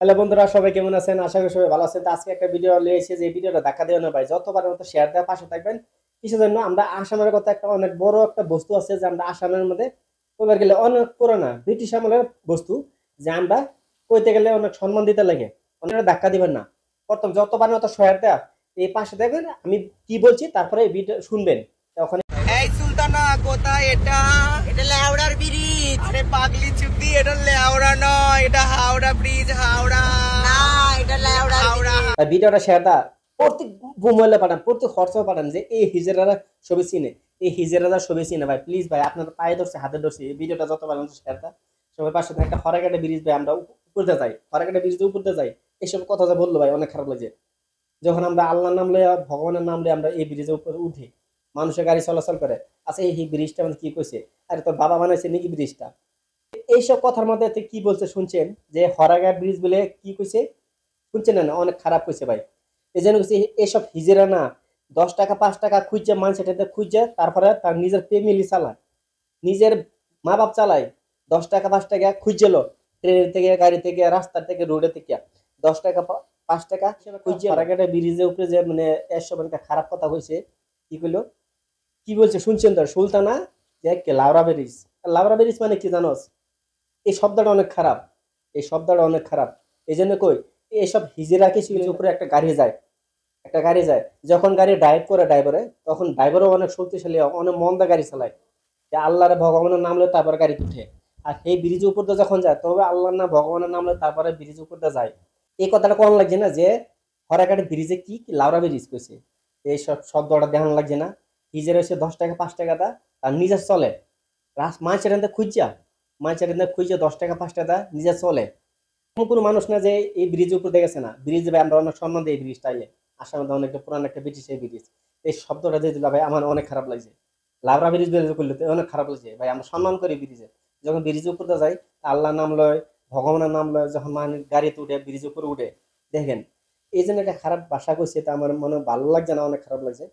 Hello বন্ধুরা, সবাই কেমন আছেন? আশা করি সবাই ভালো আছেন। তো আজকে একটা ভিডিও নিয়ে এসেছি, যে ভিডিওটা ধাক্কা দিও না ভাই, যতবার মতো শেয়ার দেওয়ার পাশে থাকবেন। কিসের জন্য? আমরা আসামের কথা, একটা অনেক বড় একটা বস্তু আছে যে আমরা আসামের মধ্যে কইবার গেলে অনেক পুরানা ব্রিটিশ আমলের বস্তু, যে আমরা কইতে গেলে অনেক সম্মান দিতে লাগে। অনেক ধাক্কা দিবেন না। প্রথম যতবার মতো শেয়ার দেওয়া, এই পাশে দেখবেন আমি কি বলছি, তারপরে এই ভিডিও শুনবেন। তো ওখানে এই সুলতানা কোথায় এটা? এটা লেওড়ার ব্রিজ। আরে পাগলি চুদি, এটা লেওড়া নয়, এটা হাওড়া ব্রিজ। হাওড়া না, এটা লেওড়া হাওড়া। ভিডিওটা শেয়ার দা, প্রত্যেক মোবাইলে পাঠান, প্রত্যেক হোয়াটসঅ্যাপে পাঠান, যে এই হিজড়ারা ছবি চিনে, এই হিজড়ারা ছবি চিনে ভাই। প্লিজ ভাই, আপনার পায়ে ধরছে, হাতে ধরছে, এই ভিডিওটা যতবার শেয়ার দা। সবাই পাশে থাকেন। একটা হরাঘাটে ব্রিজ ভাই, আমরা উপরতে যাই, হরাঘাটে ব্রিজ উপরতে যাই, এইসব কথা যা বললো ভাই, অনেক খারাপ লাগে। যখন আমরা আল্লাহর নাম লইয়া, ভগবানের নাম লইয়া আমরা এই ব্রিজের উপরে উঠি, মানুষের গাড়ি চলাচল করে। আচ্ছা, এই ব্রিজটা মানে কি কইছে? আরে তোর বাবা বানাইছে নাকি ব্রিজটা? এইসব কথার মধ্যে তে কি বলছে শুনছেন? যে হরাঘাট ব্রিজ বলে কি কইছে? শুনছেন না? অনেক খারাপ কইছে ভাই। এই জন্য কইছে এসব হিজেরা না, 10 টাকা 5 টাকা খুঁজছে মানুষ, এটাতে খুঁজছে, তারপরে তার নিজের ফ্যামিলি চালায়, নিজের মা বাপ চালায়। 10 টাকা 5 টাকা খুঁজছিল, ট্রেন থেকে, গাড়ি থেকে, রাস্তা থেকে, রোডে থেকে, 10 টাকা 5 টাকা খুঁজছে। রাগাটা ব্রিজের উপরে যে মানে এসব একটা খারাপ কথা কইছে। কি কইলো? কি বলছে শুনছেন তো? সুলতানা যে লাউরা ব্রিজ। লাউরা ব্রিজ মানে কি জানোস? এই শব্দটা অনেক খারাপ, এই শব্দটা অনেক খারাপ। এই জন্য কই, এইসব হিজেরা কিছু কিছু উপরে একটা গাড়ি যায়, একটা গাড়ি যায়, যখন গাড়ি ড্রাইভ করে ড্রাইভারে, তখন ড্রাইভারও অনেক শক্তিশালী হয়, অনেক মন্দা গাড়ি চালায়, যে আল্লাহর ভগবানের নাম লয় তারপর গাড়ি উঠে। আর এই ব্রিজের উপর দিয়ে যখন যায়, তবে আল্লাহর নাম ভগবানের নাম লয় তারপরে ব্রিজের উপর দিয়ে যায়। এই কথাটা কোন লাগছে না? যে হরাঘাটের ব্রিজে কি কি লাউরা ব্রিজ কইছে, এই সব শব্দটা দেখান লাগছে না? হিজের হচ্ছে 10 টাকা 5 টাকা দা, তার নিজের চলে। মাছের এনে খুঁজা, মাছের এনে খুঁজে 10 টাকা 5 টাকা নিজে চলে। এমন কোনো মানুষ না যে এই ব্রিজের উপর দেখেছে না। ব্রিজ ভাই আমরা অনেক সম্মান দিই, এই ব্রিজ টাইলে আসার মধ্যে অনেক পুরান একটা ব্রিটিশ এই ব্রিজ। এই শব্দটা দিয়ে দিল ভাই, আমার অনেক খারাপ লাগছে। লাভরা ব্রিজ বের করলে তো অনেক খারাপ লাগছে ভাই। আমরা সম্মান করি ব্রিজে, যখন ব্রিজের উপর দিয়ে যাই, আল্লাহর নাম লয়, ভগবানের নাম লয়, যখন মানুষ গাড়িতে উঠে ব্রিজের উপরে উঠে দেখেন, এই জন্য একটা খারাপ ভাষা কইছে, তা আমার মনে ভালো লাগছে না, অনেক খারাপ লাগছে।